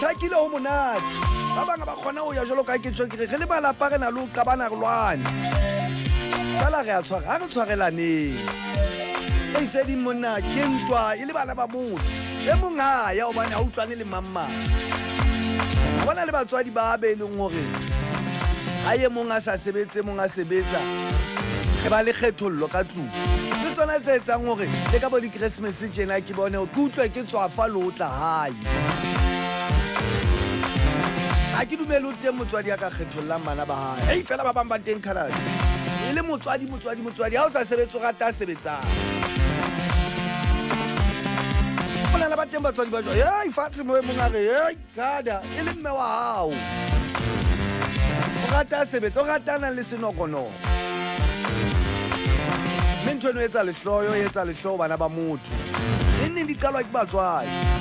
tjhakile ho monate ba bang ba kgona ho ya jwalo ka ke tjho ke re le malapa re na le ho qabana lwane jala re a tshwara ha re tshwarelaneng e itse di monna ke ntwa e le bana ba motho e monga ya hobane ha utlwane le mamma bona le batswadi ba be leng hore ha ye monga sa sebetse monga sebetsa re ba le kgethollo ka tlung le tsona tse etsang hore le ka bo di Christmas tjena ke bone ho utlwe ke tswafa le o tla hae ha ke dumele o teng motswadi ya ka kgethollang bana ba hae ei fela ba bang ba teng khaladi e le motswadi ha o sa sebetse o rata sebetsang bona la ba teng batswadi ba jwa ei fatshe mo emong a re ei kada e le mme wa hao o rata sebetsa o ratana le senokono mme ntho eno etsa lehloyo bana ba motho e neng di qalwa ke batswadi